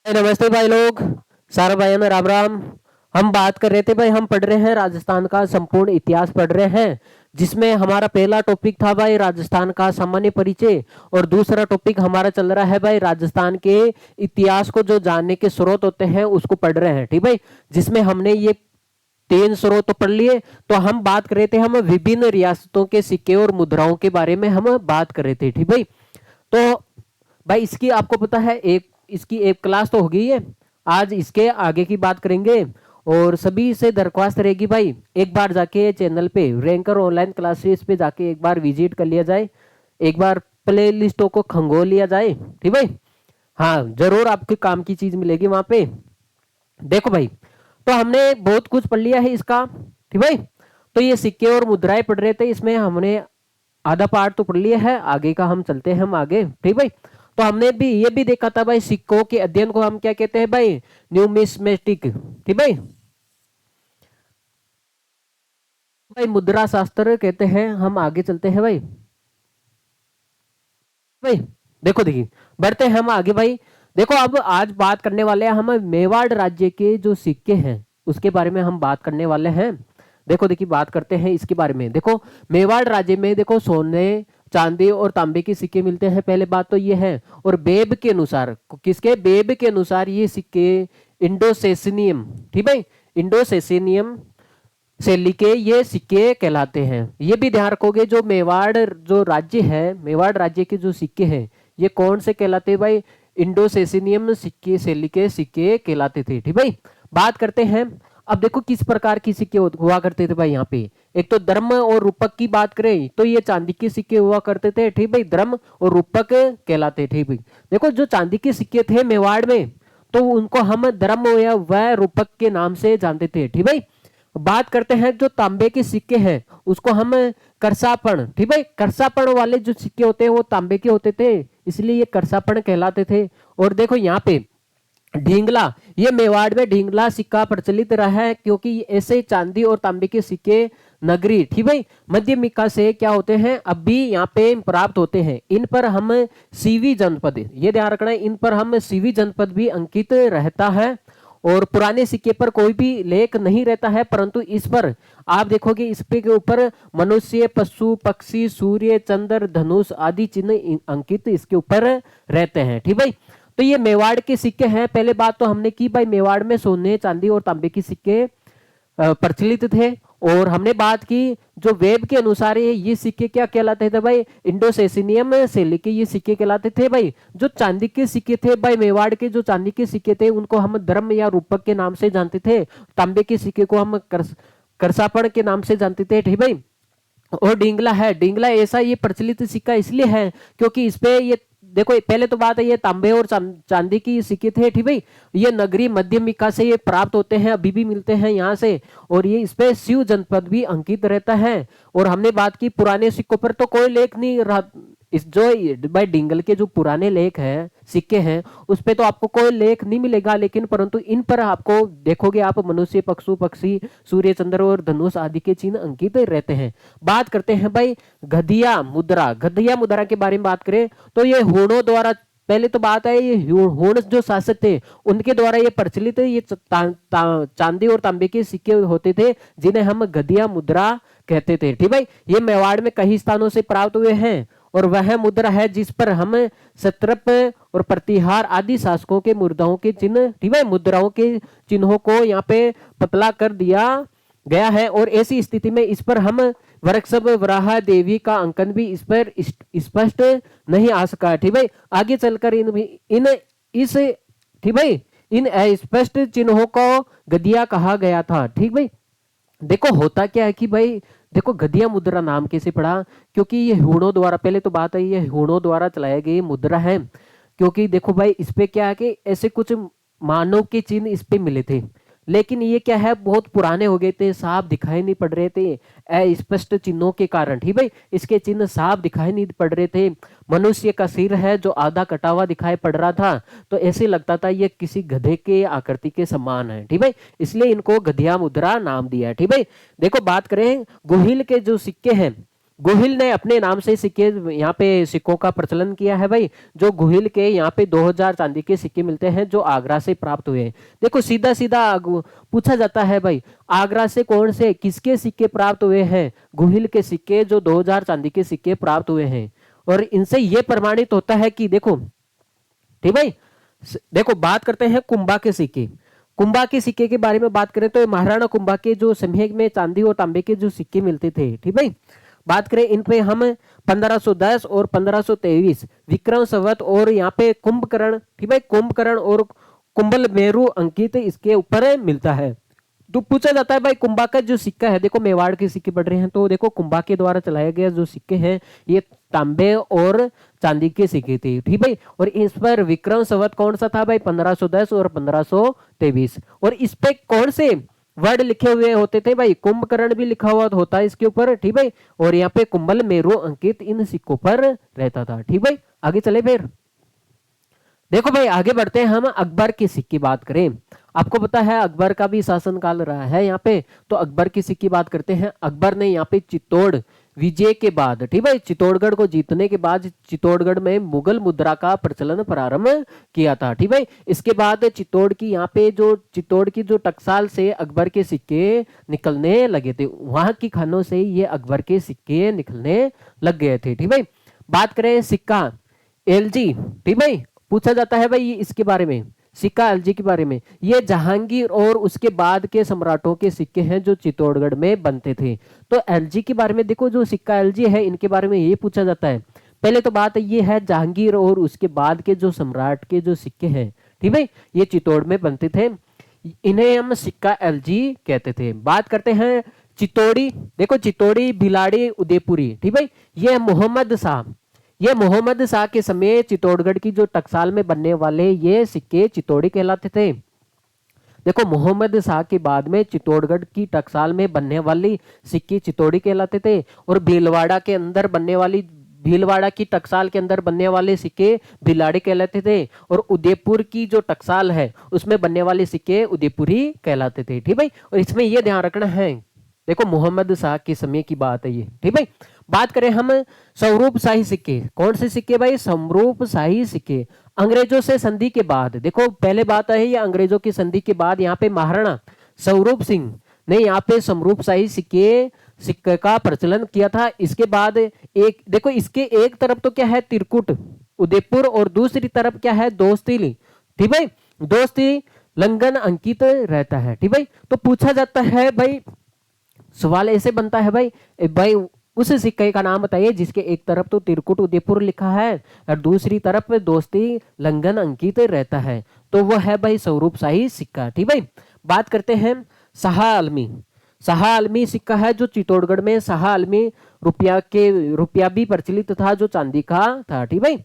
नमस्ते भाई लोग। सारा भाई में राम राम। हम बात कर रहे थे भाई, हम पढ़ रहे हैं राजस्थान का संपूर्ण इतिहास पढ़ रहे हैं, जिसमें हमारा पहला टॉपिक था भाई राजस्थान का सामान्य परिचय, और दूसरा टॉपिक हमारा चल रहा है भाई राजस्थान के इतिहास को जो जानने के स्रोत होते हैं उसको पढ़ रहे हैं। ठीक भाई, जिसमें हमने ये तीन स्रोत तो पढ़ लिए। तो हम बात कर रहे थे, हम विभिन्न रियासतों के सिक्के और मुद्राओं के बारे में हम बात कर रहे थे। ठीक भाई, तो भाई इसकी आपको पता है इसकी एक क्लास तो हो गई है। आज इसके आगे की बात करेंगे, और सभी से दरख्वास्त रहेगी भाई, एक बार जाके चैनल पे रैंकर ऑनलाइन क्लासेस पे जाके एक बार विजिट कर लिया जाए, एक बार प्ले लिस्टों को खंगोल लिया जाए। ठीक भाई, हाँ जरूर आपके काम की चीज मिलेगी वहां पे। देखो भाई, तो हमने बहुत कुछ पढ़ लिया है इसका। ठीक भाई, तो ये सिक्के और मुद्राएं पढ़ रहे थे, इसमें हमने आधा पार्ट तो पढ़ लिया है, आगे का हम चलते हैं हम आगे। ठीक भाई, तो हमने भी ये भी देखा था भाई, सिक्कों के अध्ययन को हम क्या कहते हैं भाई, न्यूमिस्मेटिक। ठीक भाई, भाई मुद्रा शास्त्र कहते हैं। हम आगे चलते हैं भाई। भाई देखो, देखिए बढ़ते हैं हम आगे भाई। देखो अब आज बात करने वाले हैं हम मेवाड़ राज्य के जो सिक्के हैं उसके बारे में हम बात करने वाले हैं। देखो देखिए, बात करते हैं इसके बारे में। देखो मेवाड़ राज्य में देखो सोने, चांदी और तांबे के सिक्के मिलते हैं, पहले बात तो ये है। और बेब के अनुसार, किसके बेब के अनुसार ये सिक्के इंडोसेसिनियम, ठीक है, इंडोसेसिनियम शैली के ये सिक्के कहलाते हैं। ये भी ध्यान रखोगे, जो मेवाड़ जो राज्य है, मेवाड़ राज्य के जो सिक्के हैं ये कौन से कहलाते हैं भाई, इंडोसेसिनियम सिक्के शैली के सिक्के कहलाते थे। ठीक भाई, बात करते हैं। अब देखो किस प्रकार की सिक्के हुआ करते थे भाई यहाँ पे। एक तो धर्म और रूपक की बात करें तो ये चांदी के सिक्के हुआ करते थे। ठीक भाई, धर्म और रूपक कहलाते। ठीक भाई, देखो जो चांदी के सिक्के थे मेवाड़ में, तो उनको हम धर्म या वह रूपक के नाम से जानते थे। ठीक भाई, बात करते हैं जो तांबे के सिक्के हैं उसको हम करसापण। ठीक है, करसापण वाले जो सिक्के होते हैं वो तांबे के होते थे, इसलिए ये करसापण कहलाते थे। और देखो यहाँ पे ढींगला, ये मेवाड़ में ढींगला सिक्का प्रचलित रहा है, क्योंकि ऐसे चांदी और तांबे के सिक्के नगरी, ठीक है, मध्यमिका से क्या होते हैं अब भी यहाँ पे प्राप्त होते हैं। इन पर हम सीवी जनपद, ये ध्यान रखना है, इन पर हम सीवी जनपद भी अंकित रहता है। और पुराने सिक्के पर कोई भी लेख नहीं रहता है, परंतु इस पर आप देखोगे इस पे के ऊपर मनुष्य, पशु, पक्षी, सूर्य, चंद्र, धनुष आदि चिन्ह अंकित इसके ऊपर रहते हैं। ठीक भाई, तो ये मेवाड़ के सिक्के हैं। पहले बात तो हमने की भाई, मेवाड़ में सोने, चांदी और तांबे के सिक्के प्रचलित थे। और हमने बात की जो वेब के अनुसार ये सिक्के क्या कहलाते थे भाई, इंडोसेसिनियम शैली के ये सिक्के कहलाते थे भाई। जो चांदी के सिक्के थे भाई, मेवाड़ के जो चांदी के सिक्के थे उनको हम धर्म या रूपक के नाम से जानते थे। तांबे के सिक्के को हम करसापण के नाम से जानते थे। ठीक भाई, और डिंगला है, डिंगला ऐसा ये प्रचलित सिक्का इसलिए है क्योंकि इस पे ये देखो, पहले तो बात है ये तांबे और चांदी की सिक्के थे। ठीक भाई, ये नगरी मध्यमिका से ये प्राप्त होते हैं, अभी भी मिलते हैं यहाँ से। और ये इस पे शिव जनपद भी अंकित रहता है। और हमने बात की पुराने सिक्कों पर तो कोई लेख नहीं रहा, इस जो भाई डिंगल के जो पुराने लेख हैं, सिक्के हैं, उस पे तो आपको कोई लेख नहीं मिलेगा, लेकिन परंतु इन पर आपको देखोगे आप मनुष्य, पशु, पक्षी, सूर्य, चंद्र और धनुष आदि के चिन्ह अंकित रहते हैं। बात करते हैं भाई गधिया मुद्रा। गधिया मुद्रा के बारे में बात करें तो ये हूणों द्वारा, पहले तो बात है ये हूण जो शासक थे उनके द्वारा ये प्रचलित ये चांदी और तांबे के सिक्के होते थे, जिन्हें हम गधिया मुद्रा कहते थे। ठीक भाई, ये मेवाड़ में कई स्थानों से प्राप्त हुए हैं, और वह मुद्रा है जिस पर हम सत्रप और प्रतिहार आदि शासकों के मुद्राओं के चिन्ह, ठीक है, मुद्राओं के चिन्हों को यहाँ पे पतला कर दिया गया है। और ऐसी स्थिति में इस पर हम वृक्षभ, वराह देवी का अंकन भी इस पर स्पष्ट नहीं आ सका। ठीक है, आगे चलकर इन इस ठीक है, इन स्पष्ट चिन्हों को गदिया कहा गया था। ठीक भाई, देखो होता क्या है कि भाई देखो गधिया मुद्रा नाम कैसे पड़ा, क्योंकि ये हूणों द्वारा, पहले तो बात है ये हूणों द्वारा चलाई गई मुद्रा है। क्योंकि देखो भाई इस पे क्या है कि ऐसे कुछ मानव के चिन्ह इस पे मिले थे, लेकिन ये क्या है बहुत पुराने हो गए थे, साफ दिखाई नहीं पड़ रहे थे अस्पष्ट चिन्हों के कारण। ठीक भाई, इसके चिन्ह साफ दिखाई नहीं पड़ रहे थे। मनुष्य का सिर है जो आधा कटा हुआ दिखाई पड़ रहा था, तो ऐसे लगता था ये किसी गधे के आकृति के समान है। ठीक भाई, इसलिए इनको गधिया मुद्रा नाम दिया है। ठीक भाई, देखो बात करें गोहिल के जो सिक्के हैं, गोहिल ने अपने नाम से सिक्के यहाँ पे सिक्कों का प्रचलन किया है भाई। जो गोहिल के यहाँ पे 2000 चांदी के सिक्के मिलते हैं जो आगरा से प्राप्त हुए हैं। देखो सीधा सीधा पूछा जाता है भाई, आगरा से कौन से किसके सिक्के प्राप्त हुए हैं? गोहिल के सिक्के, जो 2000 चांदी के सिक्के प्राप्त हुए हैं। और इनसे ये प्रमाणित होता है कि देखो, ठीक भाई, देखो बात करते हैं कुंभा के सिक्के। कुंभा के सिक्के के बारे में बात करें तो महाराणा कुंभा के जो समय में चांदी और तांबे के जो सिक्के मिलते थे, ठीक भाई, बात करें इन पे हम 1510 और 1523 विक्रम संवत और यहाँ पे कुंभकर्ण, ठीक भाई, कुंभकर्ण और कुंभल मेरू अंकित इसके ऊपर मिलता है। तो पूछा जाता है भाई कुंभा का जो सिक्का है, देखो मेवाड़ के सिक्के पढ़ रहे हैं तो देखो कुंभा के द्वारा चलाया गया जो सिक्के हैं ये तांबे और चांदी के सिक्के थे, ठीक भाई। और इस पर विक्रम संवत कौन सा था भाई? 1510 और 1523। और इस पे कौन से वर्ड लिखे हुए होते थे भाई? कुंभकर्ण भी लिखा हुआ होता है इसके ऊपर, ठीक भाई। और यहाँ पे कुंभल मेरू अंकित इन सिक्कों पर रहता था, ठीक भाई। आगे चले फिर, देखो भाई आगे बढ़ते हैं हम अकबर की सिक्के बात करें। आपको पता है अकबर का भी शासनकाल रहा है यहाँ पे, तो अकबर की सिक्की बात करते हैं। अकबर ने यहाँ पे चित्तौड़ विजय के बाद, ठीक है, चित्तौड़गढ़ को जीतने के बाद चित्तौड़गढ़ में मुगल मुद्रा का प्रचलन प्रारंभ किया था, ठीक है। इसके बाद चित्तौड़ की यहाँ पे जो चित्तौड़ की जो टकसाल से अकबर के सिक्के निकलने लगे थे, वहां की खानों से ये अकबर के सिक्के निकलने लग गए थे, ठीक है। बात करें सिक्का एलजी, ठीक है, पूछा जाता है भाई इसके बारे में, सिक्का एलजी के बारे में। ये जहांगीर और उसके बाद के सम्राटों के सिक्के हैं जो चित्तौड़गढ़ में बनते थे। तो एलजी के बारे में देखो, जो सिक्का एलजी है इनके बारे में ये पूछा जाता है। पहले तो बात ये है जहांगीर और उसके बाद के जो सम्राट के जो सिक्के हैं, ठीक है, ये चित्तौड़ में बनते थे, इन्हें हम सिक्का एलजी कहते थे। बात करते हैं चित्तौड़ी, देखो चित्तौड़ी, भिलाड़ी, उदयपुरी, ठीक है, ये मोहम्मद शाह, ये मोहम्मद शाह के समय चित्तौड़गढ़ की जो टकसाल में बनने वाले ये सिक्के चित्तौड़ी कहलाते थे। देखो मोहम्मद शाह के बाद में चित्तौड़गढ़ की टकसाल में बनने वाली सिक्के चित्तौड़ी कहलाते थे। और भीलवाड़ा के अंदर बनने वाली, भीलवाड़ा की टकसाल के अंदर बनने वाले सिक्के भिलाड़ी कहलाते थे। और उदयपुर की जो टकसाल है उसमें बनने वाले सिक्के उदयपुरी कहलाते थे, ठीक है। और इसमें यह ध्यान रखना है, देखो मोहम्मद शाह के समय की बात है ये, ठीक है। बात करें हम समरूप शाही सिक्के, कौन से सिक्के भाई? समरूप शाही सिक्के। अंग्रेजों से संधि के बाद, देखो पहले बात है ये अंग्रेजों की संधि के बाद यहाँ पे महाराणा स्वरूप सिंह ने यहाँ पे समरूप शाही सिक्के का प्रचलन किया था। इसके बाद एक देखो, इसके एक तरफ तो क्या है त्रिकुट उदयपुर और दूसरी तरफ क्या है दोस्ती, ठीक है, दोस्ती लंगन अंकित रहता है, ठीक है। तो पूछा जाता है भाई, सवाल ऐसे बनता है भाई, भाई उस सिक्के का नाम बताइए जिसके एक तरफ तो तिरकुट उदयपुर लिखा है और दूसरी तरफ दोस्ती लंगन अंकित रहता है। तो वो है भाई स्वरूप शाही सिक्का, ठीक भाई। बात करते हैं शाह आलमी। शाह आलमी सिक्का है जो चित्तौड़गढ़ में शाह आलमी रुपया भी प्रचलित था जो चांदी का था, ठीक भाई।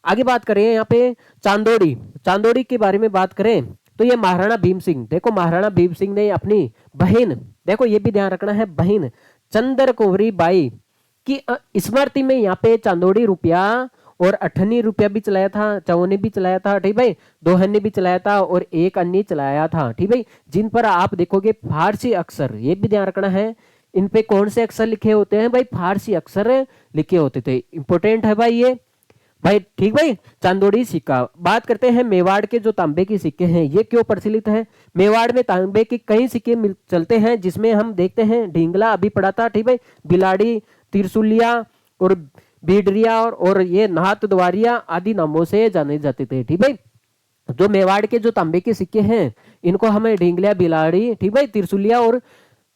आगे बात करें यहाँ पे चांदोड़ी, चांदोड़ी के बारे में बात करें तो ये महाराणा भीम सिंह, देखो महाराणा भीम सिंह ने अपनी बहन, देखो ये भी ध्यान रखना है, बहन चंद्र कुंवरी बाई की स्मृति में यहाँ पे चांदोड़ी रुपया और 18 रुपया भी चलाया था, चौने भी चलाया था, ठीक भाई, दोहने भी चलाया था और एक अन्य चलाया था, ठीक भाई। जिन पर आप देखोगे फारसी अक्षर, ये भी ध्यान रखना है, इन पे कौन से अक्षर लिखे होते हैं भाई? फारसी अक्षर लिखे होते थे, इंपोर्टेंट है भाई ये भाई, ठीक भाई। चांदोड़ी सिक्का। बात करते हैं मेवाड़ के जो तांबे के सिक्के हैं ये क्यों प्रचलित है? मेवाड़ में तांबे के कई सिक्के चलते हैं जिसमें हम देखते हैं ढींगला अभी पड़ा था, ठीक भाई, बिलाड़ी, तिरसुलिया और बीडरिया और ये नाहत द्वारिया आदि नामों से जाने जाते थे, ठीक भाई। जो मेवाड़ के जो तांबे के सिक्के हैं इनको हमें ढींगलिया, बिलाड़ी, ठीक भाई, तिरसुलिया और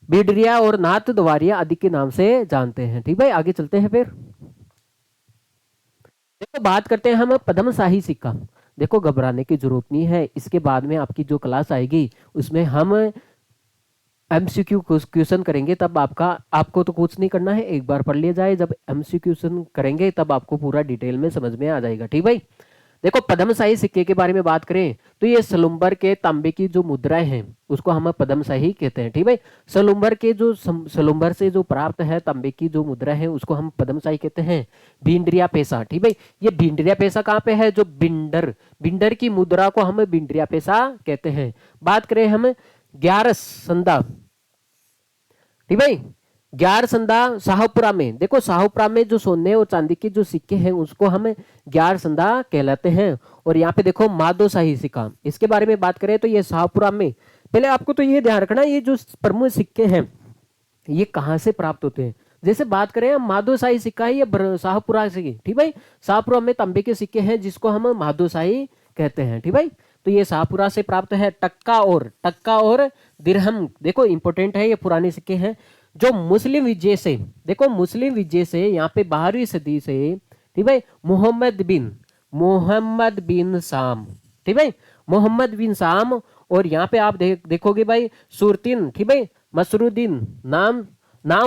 बीडरिया और नाहत द्वारिया आदि के नाम से जानते हैं, ठीक भाई। आगे चलते हैं फिर, देखो बात करते हैं हम पद्मशाही सिक्का। देखो घबराने की जरूरत नहीं है, इसके बाद में आपकी जो क्लास आएगी उसमें हम एमसीक्यू क्वेश्चन करेंगे, तब आपको तो कुछ नहीं करना है, एक बार पढ़ लिया जाए, जब एमसीक्यू क्वेश्चन करेंगे तब आपको पूरा डिटेल में समझ में आ जाएगा, ठीक भाई। देखो पद्मशाही सिक्के के बारे में बात करें तो ये सलुम्बर के तांबे की जो मुद्राएं हैं उसको हम पद्मशाही कहते हैं, ठीक भाई। सलुम्बर के जो सलुम्बर से जो प्राप्त है तांबे की जो मुद्रा है उसको हम पद्मशाही कहते हैं। भिंडरिया पैसा, ठीक भाई, ये भिंडरिया पैसा कहाँ पे है? जो बिंडर की मुद्रा को हम भिंडरिया पैसा कहते हैं। बात करें हम 11 संदा, ठीक भाई, ग्यारसंदा शाहपुरा में, देखो शाहपुरा में जो सोने और चांदी के जो सिक्के हैं उसको हम ग्यारसंदा कहलाते हैं। और यहाँ पे देखो माधोशाही सिक्का, इसके बारे में बात करें तो ये शाहपुरा में, पहले आपको तो ये ध्यान रखना ये जो प्रमुख सिक्के हैं ये कहाँ से प्राप्त होते हैं। जैसे बात करें हम माधोशाही सिक्का है ये शाहपुरा से, ठीक भाई, शाहपुरा में तांबे के सिक्के हैं जिसको हम माधोशाही कहते हैं, ठीक भाई। तो ये शाहपुरा से प्राप्त है। टक्का और दिरहम, देखो इंपॉर्टेंट है, ये पुराने सिक्के हैं जो मुस्लिम विजय से, देखो मुस्लिम विजय से यहाँ पे 12वीं सदी से, ठीक भाई, मोहम्मद बिन शाम, ठीक भाई, मोहम्मद बिन शाम। और यहाँ पे आप देखोगे भाई सुरतीन, ठीक भाई, मसरुद्दीन नाम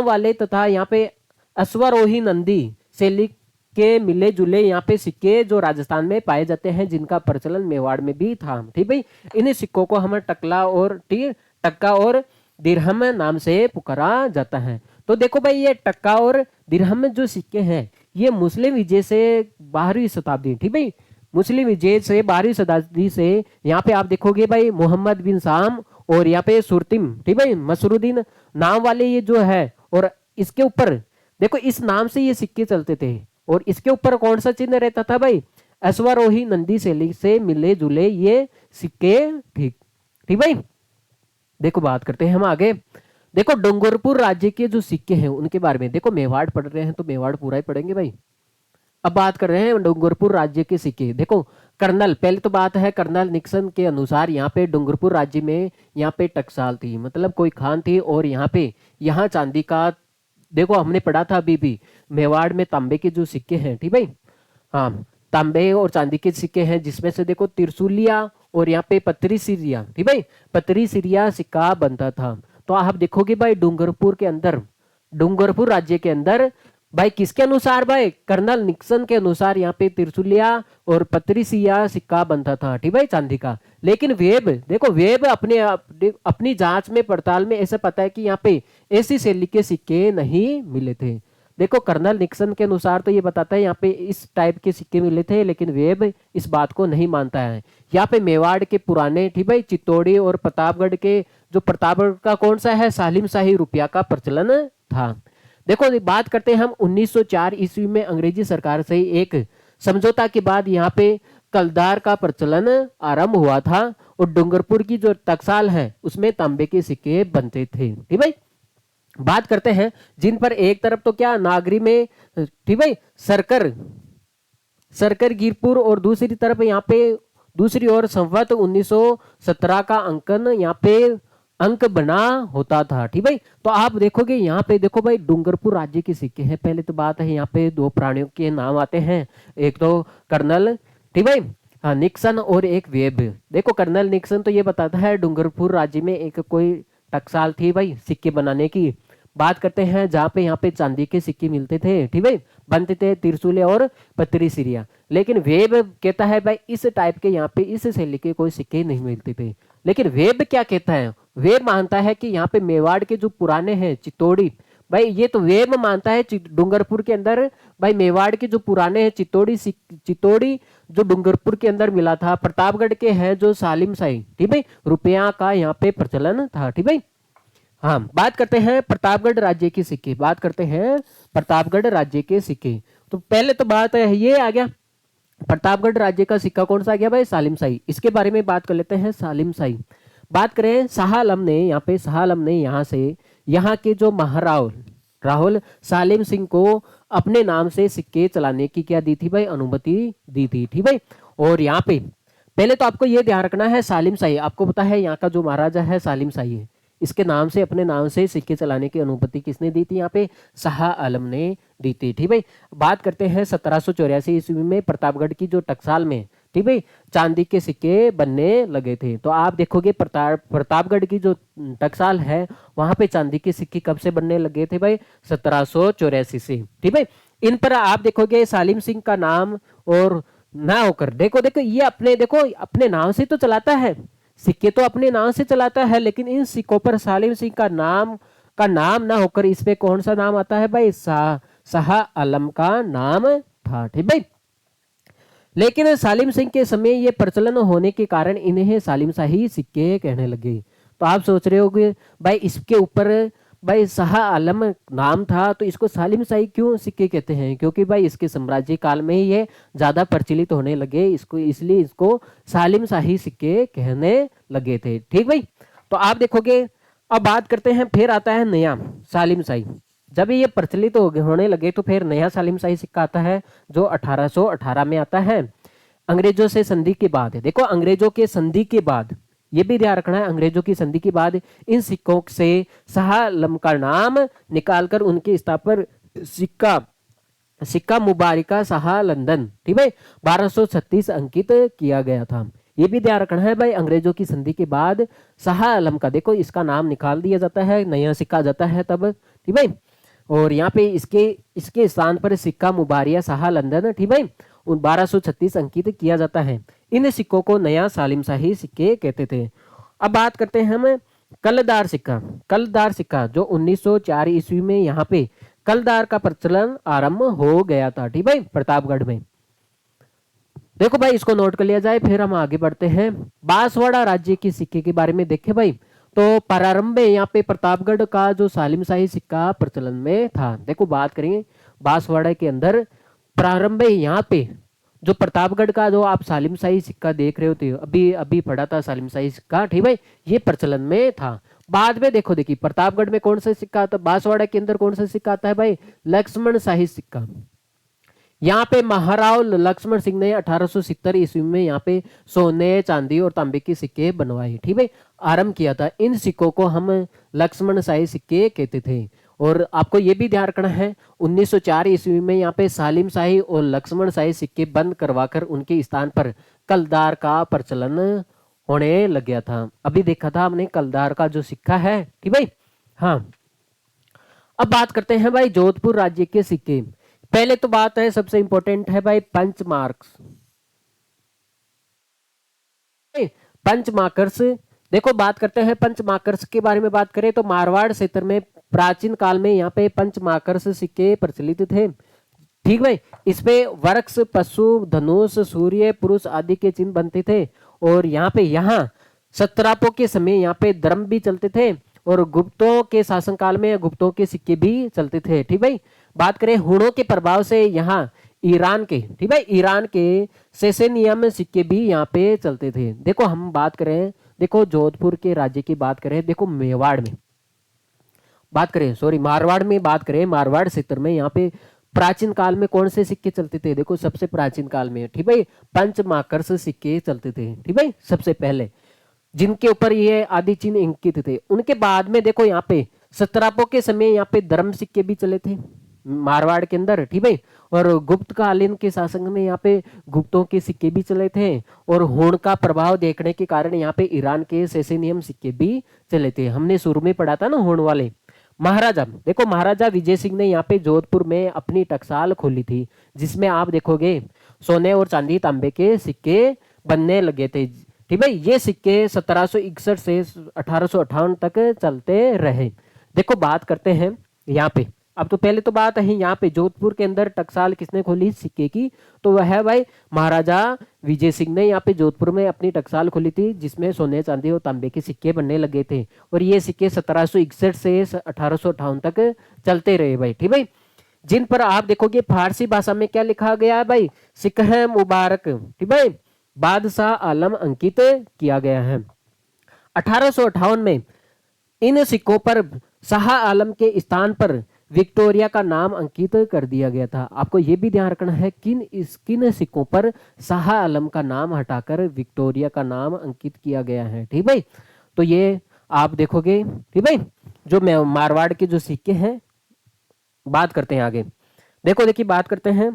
वाले तथा यहाँ पे अश्वरोही नंदी से लिख के मिले जुले यहाँ पे सिक्के जो राजस्थान में पाए जाते हैं जिनका प्रचलन मेवाड़ में भी था, ठीक भाई। इन सिक्कों को हम टक्का और दिरहम नाम से पुकारा जाता है। तो देखो भाई ये टक्का और दिरहम जो सिक्के हैं ये मुस्लिम विजय से 12वीं शताब्दी, ठीक भाई, मुस्लिम विजय से 12वीं शताब्दी से यहाँ पे आप देखोगे भाई मोहम्मद बिन शाम और यहाँ पे सुरतिम, ठीक भाई, मसरुद्दीन नाम वाले ये जो है। और इसके ऊपर देखो इस नाम से ये सिक्के चलते थे और इसके ऊपर कौन सा चिन्ह रहता था भाई, अश्वरोही नंदी शैली से मिले जुले ये सिक्के, ठीक ठीक भाई। देखो बात करते हैं हम आगे, देखो डूंगरपुर राज्य के जो सिक्के हैं उनके बारे में, देखो मेवाड़ पढ़ रहे हैं तो मेवाड़ पूरा ही पढ़ेंगे भाई। अब बात कर रहे हैं डूंगरपुर राज्य के सिक्के। देखो कर्नल, पहले तो बात है कर्नल निक्सन के अनुसार यहाँ पे डूंगरपुर राज्य में यहाँ पे टकसाल थी, मतलब कोई खान थी। और यहाँ चांदी का, देखो हमने पढ़ा था अभी भी मेवाड़ में तांबे के जो सिक्के हैं, ठीक भाई, हाँ तांबे और चांदी के सिक्के हैं जिसमें से देखो त्रिशूलिया और यहाँ पे पतरी सिरिया, ठीक भाई, पतरी सिरिया सिक्का बनता था। तो आप देखोगे भाई डूंगरपुर राज्य के अंदर भाई किसके अनुसार भाई, कर्नल निक्सन के अनुसार यहाँ पे त्रिशूलिया और पतरीसिया सिक्का बनता था, ठीक भाई, चांदी का। लेकिन वेब अपनी जांच में पड़ताल में ऐसा पता है कि यहाँ पे ऐसी शैली के सिक्के नहीं मिले थे। देखो कर्नल निक्सन के अनुसार तो ये बताता है यहाँ पे इस टाइप के सिक्के मिले थे, लेकिन वेब इस बात को नहीं मानता है। यहाँ पे मेवाड़ के पुराने, ठीक भाई, चित्तौड़ी और प्रतापगढ़ के, जो प्रतापगढ़ का कौन सा है, सालिम शाही रुपया का प्रचलन था। देखो बात करते हैं हम 1904 ईस्वी में अंग्रेजी सरकार से एक समझौता के बाद यहाँ पे कलदार का प्रचलन आरंभ हुआ था और डूंगरपुर की जो टकसाल है उसमें तांबे के सिक्के बनते थे, ठीक भाई। बात करते हैं जिन पर एक तरफ तो क्या नागरी में, ठीक भाई, सरकर गिरपुर और दूसरी तरफ यहाँ पे दूसरी ओर संवत 1917 का अंकन यहाँ पे अंक बना होता था, ठीक भाई। तो आप देखोगे यहाँ पे देखो भाई डूंगरपुर राज्य के सिक्के हैं। पहले तो बात है यहाँ पे दो प्राणियों के नाम आते हैं, एक तो कर्नल, ठीक भाई, हाँ, निक्सन और एक वेब। देखो कर्नल निक्सन तो ये बताता है डूंगरपुर राज्य में एक कोई टकसाल थी भाई सिक्के बनाने की। बात करते हैं जहाँ पे यहाँ पे चांदी के सिक्के मिलते थे, ठीक भाई, बनते थे त्रिशूले और पतरी सिरिया। लेकिन वेब कहता है भाई इस टाइप के यहाँ पे इस शैली के कोई सिक्के नहीं मिलते थे। लेकिन वेब क्या कहता है, वेब मानता है कि यहाँ पे मेवाड़ के जो पुराने हैं चित्तौड़ी, भाई ये तो वेब मानता है डूंगरपुर के अंदर भाई मेवाड़ के जो पुराने हैं चित्तौड़ी जो डूंगरपुर के अंदर मिला था, प्रतापगढ़ के हैं जो सालिम शाही, ठीक भाई, रुपया का यहाँ पे प्रचलन था, ठीक भाई। हाँ बात करते हैं प्रतापगढ़ राज्य के सिक्के, बात करते हैं प्रतापगढ़ राज्य के सिक्के। तो पहले तो बात है ये आ गया प्रतापगढ़ राज्य का सिक्का कौन सा आ गया भाई, सालिम शाही। इसके बारे में बात कर लेते हैं सालिम शाही। बात करें शाह आलम ने यहाँ से यहाँ के जो महाराव राहुल सालिम सिंह को अपने नाम से सिक्के चलाने की क्या दी थी भाई, अनुमति दी थी, ठीक भाई। और यहाँ पे पहले तो आपको ये ध्यान रखना है सालिम शाही, आपको पता है यहाँ का जो महाराजा है सालिम शाही है, इसके नाम से अपने नाम से सिक्के चलाने की अनुमति किसने दी थी, यहाँ पे शाह आलम ने दी थी, ठीक भाई। बात करते हैं 1784 ईस्वी में प्रतापगढ़ की जो टकसाल में, ठीक भाई, चांदी के सिक्के बनने लगे थे। तो आप देखोगे प्रतापगढ़ की जो टकसाल है वहां पे चांदी के सिक्के कब से बनने लगे थे भाई, 1784 से, ठीक भाई। इन पर आप देखोगे सालिम सिंह का नाम और ना होकर, देखो ये अपने नाम से तो चलाता है सिक्के, तो अपने नाम से चलाता है, लेकिन इन सिक्कों पर सालिम सिंह का नाम ना होकर इस पे कौन सा नाम आता है भाई, शाह आलम का नाम था, ठीक भाई। लेकिन सालिम सिंह के समय ये प्रचलन होने के कारण इन्हें सालिम शाही सिक्के कहने लगे। तो आप सोच रहे होगे भाई इसके ऊपर भाई शाह आलम नाम था तो इसको सालिम शाही क्यों सिक्के कहते हैं, क्योंकि भाई इसके साम्राज्य काल में ही ये ज्यादा प्रचलित होने लगे, इसको इसलिए इसको सालिम शाही सिक्के कहने लगे थे। ठीक भाई, तो आप देखोगे अब बात करते हैं, फिर आता है नया सालिम शाही। जब ये प्रचलित होने लगे तो फिर नया सालिम शाही सिक्का आता है जो 1818 में आता है, अंग्रेजों से संधि के बाद। देखो अंग्रेजों के संधि के बाद, ये भी ध्यान रखना है, अंग्रेजों की संधि के बाद इन सिक्कों से शाह आलम का नाम निकालकर उनके स्थान पर सिक्का सिक्का मुबारिका शाह लंदन, ठीक है, 1236 अंकित किया गया था। ये भी ध्यान रखना है भाई, अंग्रेजों की संधि के बाद शाह आलम का देखो इसका नाम निकाल दिया जाता है, नया सिक्का आ जाता है तब, ठीक है। और यहाँ पे इसके इसके स्थान पर सिक्का मुबारिया शाह लंदन, ठीक है, 1236 अंकित किया जाता है। इन सिक्कों को नया सालिम शाही सिक्के कहते थे। अब बात करते हैं हम कलदार सिक्का। कलदार सिक्का जो 1904 ईस्वी में यहाँ पे कलदार का प्रचलन आरंभ हो गया था, ठीक है, प्रतापगढ़ में। देखो भाई इसको नोट कर लिया जाए, फिर हम आगे बढ़ते हैं। बांसवाड़ा राज्य के सिक्के के बारे में देखें भाई, तो प्रारंभ में यहाँ पे प्रतापगढ़ का जो सालिम शाही सिक्का प्रचलन में था। देखो बात करेंगे बांसवाड़ा के अंदर प्रारंभ में यहाँ पे जो प्रतापगढ़ का जो आप सालिम शाही सिक्का देख रहे होते, अभी अभी पढ़ा था सालिम शाही सिक्का, ठीक है, ये प्रचलन में था। बाद में देखो देखिए प्रतापगढ़ में कौन सा सिक्का आता है, बांसवाड़ा के अंदर कौन सा सिक्का आता है भाई, लक्ष्मण शाही सिक्का। यहाँ पे महाराव लक्ष्मण सिंह ने 1870 ईस्वी में यहाँ पे सोने चांदी और तांबे के सिक्के बनवाए, ठीक है, आरंभ किया था। इन सिक्कों को हम लक्ष्मण शाही सिक्के कहते थे। और आपको ये भी ध्यान रखना है 1904 ईस्वी में यहाँ पे सालिम शाही और लक्ष्मण शाही सिक्के बंद करवाकर उनके स्थान पर कलदार का प्रचलन होने लग गया था। अभी देखा था हमने कलदार का जो सिक्का है, ठीक भाई। हाँ, अब बात करते हैं भाई जोधपुर राज्य के सिक्के। पहले तो बात है सबसे इंपॉर्टेंट है भाई पंच मार्क्स, पंच मार्कर्स। देखो बात करते हैं पंच मार्कर्स के बारे में। बात करें तो मारवाड़ क्षेत्र में प्राचीन काल में यहाँ पे पंच मार्कर्स सिक्के प्रचलित थे, ठीक भाई। इसपे वृक्ष, पशु, धनुष, सूर्य, पुरुष आदि के चिन्ह बनते थे। और यहाँ पे सत्रापों के समय यहाँ पे धर्म भी चलते थे, और गुप्तों के शासनकाल में गुप्तों के सिक्के भी चलते थे, ठीक भाई। बात करें हुणों के प्रभाव से यहाँ ईरान के, ठीक है, ईरान के सेसेनियम सिक्के भी यहाँ पे चलते थे। देखो हम बात करें, देखो जोधपुर के राज्य की बात करें, देखो मेवाड़ में बात करें, सॉरी मारवाड़ में बात करें, मारवाड़ क्षेत्र में यहाँ पे प्राचीन काल में कौन से सिक्के चलते थे, देखो सबसे प्राचीन काल में, ठीक भाई, पंच मार्कर्स सिक्के चलते थे, ठीक भाई, सबसे पहले जिनके ऊपर ये आदि चिन्ह अंकित थे। उनके बाद में देखो यहाँ पे सत्रापों के समय यहाँ पे धर्म सिक्के भी चले थे मारवाड़ के अंदर, ठीक है। और गुप्त कालीन के शासन में यहाँ पे गुप्तों के सिक्के भी चले थे, और हुण का प्रभाव देखने के कारण यहाँ पे ईरान के सेसेनियम सिक्के भी चले थे। हमने शुरू में पढ़ा था ना हुण वाले। महाराजा, देखो महाराजा विजय सिंह ने यहाँ पे जोधपुर में अपनी टकसाल खोली थी, जिसमें आप देखोगे सोने और चांदी तांबे के सिक्के बनने लगे थे, ठीक है। ये सिक्के 1761 से 1858 तक चलते रहे। देखो बात करते हैं यहाँ पे, अब तो पहले तो बात है यहाँ पे जोधपुर के अंदर टकसाल किसने खोली सिक्के की, तो वह है भाई महाराजा विजय सिंह ने यहाँ पे जोधपुर में अपनी टकसाल खोली थी, जिसमें सोने चांदी और तांबे के सिक्के बनने लगे थे। और ये सिक्के 1761 से 1858 तक चलते रहे भाई, ठीक भाई। जिन पर आप देखोगे फारसी भाषा में क्या लिखा गया है भाई, सिक्के मुबारक, ठीक भाई, बादशाह आलम अंकित किया गया है। 1858 में इन सिक्कों पर शाह आलम के स्थान पर विक्टोरिया का नाम अंकित कर दिया गया था। आपको यह भी ध्यान रखना है किन सिक्कों पर शाह आलम का नाम हटाकर विक्टोरिया का नाम अंकित किया गया है, ठीक भाई। तो ये आप देखोगे, ठीक भाई, जो मारवाड़ के जो सिक्के हैं, बात करते हैं आगे। देखिए बात करते हैं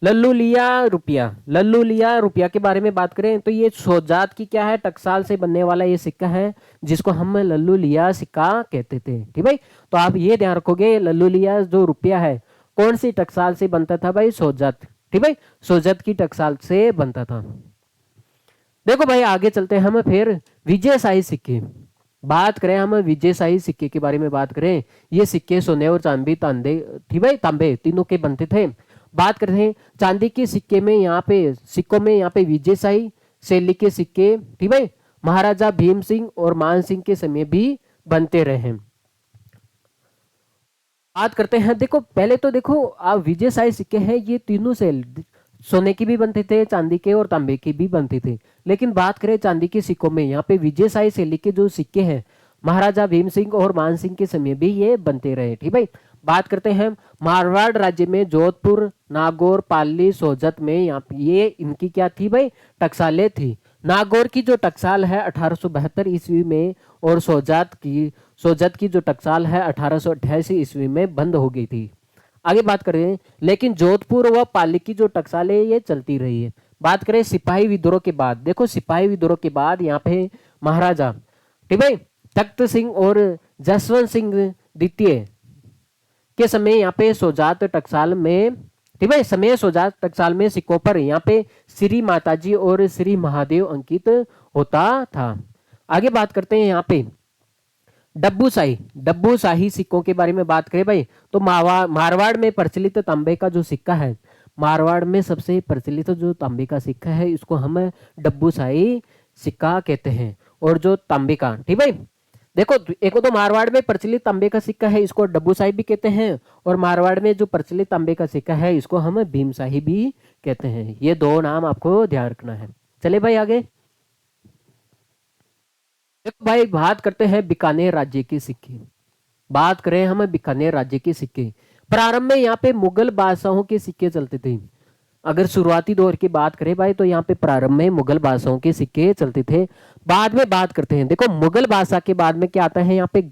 लल्लू लिया रुपया। लल्लू लिया रुपया के बारे में बात करें तो ये सोजात की क्या है, टकसाल से बनने वाला ये सिक्का है, जिसको हम लल्लू लिया सिक्का कहते थे, ठीक भाई। तो आप ये ध्यान रखोगे लल्लू लिया जो रुपया है कौन सी टकसाल से बनता था भाई, सोजात, ठीक भाई, सोजात की टकसाल से बनता था। देखो भाई आगे चलते हैं हम फिर विजय शाही सिक्के। बात करें हम विजय शाही सिक्के के बारे में बात करें, ये सिक्के सोने और चांदी तांबे, ठीक भाई, तांबे तीनों के बनते थे। बात करते हैं चांदी के सिक्के में, यहाँ पे सिक्कों में यहाँ पे विजय शाही शैली के सिक्के, ठीक है, महाराजा भीम सिंह और मान सिंह के समय भी बनते रहे। बात करते हैं, देखो पहले तो देखो आप विजयशाही सिक्के हैं, ये तीनों से सोने की भी बनते थे, चांदी के और तांबे के भी बनते थे। लेकिन बात करें चांदी के सिक्कों में, यहाँ पे विजयशाही शैली के जो सिक्के हैं, महाराजा भीम सिंह और मान सिंह के समय भी ये बनते रहे। ठीक भाई। बात करते हैं मारवाड़ राज्य में जोधपुर, नागौर, पाली, सोजत में यहाँ पे ये इनकी क्या थी भाई, टकसालें थी। नागौर की जो टकसाल है 1872 ईस्वी में, और सोजत की जो टकसाल है 1888 ईस्वी में बंद हो गई थी। आगे बात करें, लेकिन जोधपुर व पाली की जो टकसाल है ये चलती रही है। बात करें सिपाही विद्रोह के बाद, देखो सिपाही विद्रोह के बाद यहाँ पे महाराजा, ठीक है, तख्त सिंह और जसवंत सिंह द्वितीय के समय यहाँ पे सोजात टकसाल में, ठीक है, समय सोजात टकसाल में सिक्कों पर यहाँ पे श्री माताजी और श्री महादेव अंकित होता था। आगे बात करते हैं यहाँ पे डब्बू शाही सिक्कों के बारे में बात करें भाई, तो मारवाड़ में प्रचलित तांबे का जो सिक्का है, मारवाड़ में सबसे प्रचलित जो तांबे का सिक्का है इसको हम डब्बू शाही सिक्का कहते हैं। और जो तांबे का, ठीक है, देखो एक तो मारवाड़ में प्रचलित तांबे का सिक्का है इसको डब्बू शाही भी कहते हैं, और मारवाड़ में जो प्रचलित तांबे का सिक्का है इसको हम भीम शाही भी कहते हैं। ये दो नाम आपको ध्यान रखना है। चले भाई आगे। देखो भाई बात करते हैं बीकानेर राज्य के सिक्के। बात करें हम बीकानेर राज्य के सिक्के, प्रारंभ में यहाँ पे मुगल बादशाहों के सिक्के चलते थे। अगर शुरुआती दौर की बात करें भाई तो यहाँ पे प्रारंभ में मुगल बादशाहों के सिक्के चलते थे। बाद में बात करते हैं, देखो मुगल बादशाह के बाद में क्या आता है यहाँ पे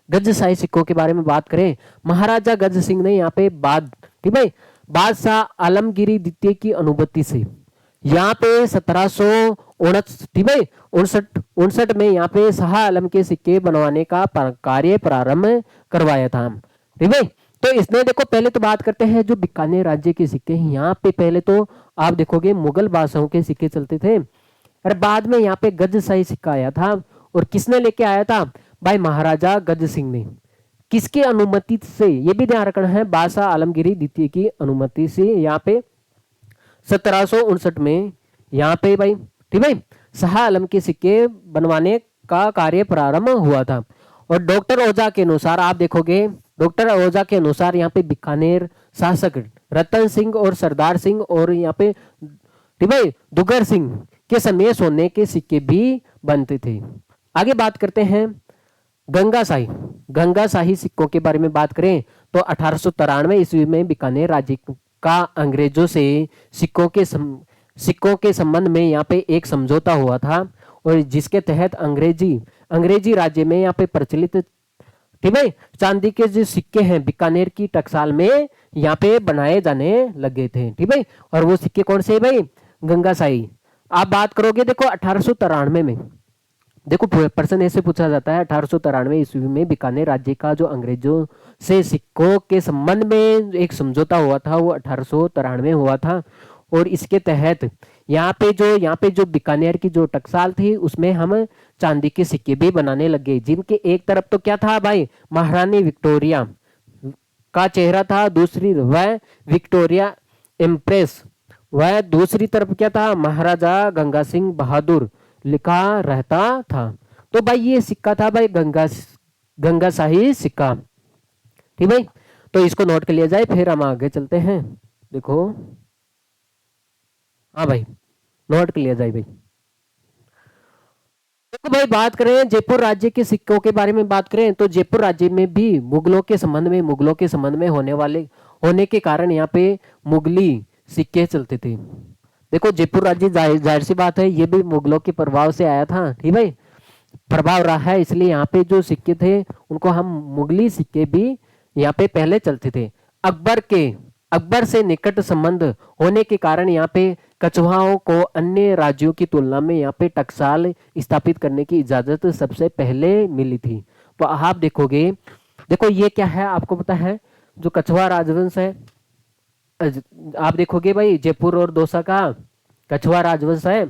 गजशाही सिक्कों के बारे में बात करें, महाराजा गज सिंह ने यहाँ पे ठीक है, बादशाह आलमगिरी द्वितीय की अनुमति से यहाँ पे 1759 में यहाँ पे शाह आलम के सिक्के बनवाने का कार्य प्रारंभ करवाया था। ठीक है, तो इसने देखो पहले तो बात करते हैं जो बीकानेर राज्य के सिक्के हैं, यहाँ पे पहले तो आप देखोगे मुगल बादशाहों के सिक्के चलते थे, और बाद में यहाँ पे गजशाही सिक्का आया था। और किसने लेके आया था भाई, महाराजा गज सिंह ने। किसकी अनुमति से, ये भी ध्यान रखना है, बादशाह आलमगिरी द्वितीय की अनुमति से यहाँ पे 1759 में यहाँ पे भाई, ठीक है, शाह आलम के सिक्के बनवाने का कार्य प्रारंभ हुआ था। और डॉक्टर ओझा के अनुसार आप देखोगे, डॉक्टर ओझा के अनुसार यहाँ पे बीकानेर शासक रतन सिंह और सरदार सिंह और यहाँ पे, ठीक है, दुगर सिंह के समय सोने के सिक्के भी बनते थे। आगे बात करते हैं गंगा शाही सिक्कों के बारे में बात करें तो 1893 ईस्वी में बीकानेर राज्य का अंग्रेजों से सिक्कों के संबंध में यहाँ पे एक समझौता हुआ था, और जिसके तहत अंग्रेजी राज्य में यहाँ पे प्रचलित, ठीक है, चांदी के जो सिक्के हैं बीकानेर की टकसाल में यहाँ पे बनाए जाने लगे थे। ठीक है, और वो सिक्के कौन से भाई, गंगाशाही। आप बात करोगे देखो 1893 में, देखो प्रश्न ऐसे पूछा जाता है 1893 ईस्वी में बीकानेर राज्य का जो अंग्रेजों से सिक्कों के संबंध में एक समझौता हुआ था वो 1893 हुआ था। और इसके तहत यहाँ पे जो बीकानेर की जो टकसाल थी उसमें हम चांदी के सिक्के भी बनाने लगे, जिनके एक तरफ तो क्या था भाई, महारानी विक्टोरिया का चेहरा था, दूसरी वह विक्टोरिया एम्प्रेस, वह दूसरी तरफ क्या था, महाराजा गंगा सिंह बहादुर लिखा रहता था। तो भाई ये सिक्का था भाई गंगाशाही सिक्का। ठीक भाई, तो इसको नोट कर लिया जाए, फिर हम आगे चलते हैं। देखो हाँ भाई, नोट कर लिया जाए भाई। देखो भाई बात करें जयपुर राज्य के सिक्कों के बारे में बात करें तो जयपुर राज्य में भी मुगलों के संबंध में होने के कारण यहाँ पे मुगली सिक्के चलते थे। देखो जयपुर राज्य जाहिर सी बात है ये भी मुगलों के प्रभाव से आया था, ठीक भाई, प्रभाव रहा है, इसलिए यहाँ पे जो सिक्के थे उनको हम मुगली सिक्के भी यहाँ पे पहले चलते थे। अकबर से निकट संबंध होने के कारण यहाँ पे कछुआओं को अन्य राज्यों की तुलना में यहाँ पे टकसाल स्थापित करने की इजाजत सबसे पहले मिली थी। तो आप देखोगे, देखो ये क्या है आपको पता है, जो कछुआ राजवंश है, आप देखोगे भाई जयपुर और दौसा का कछुआ राजवंश है,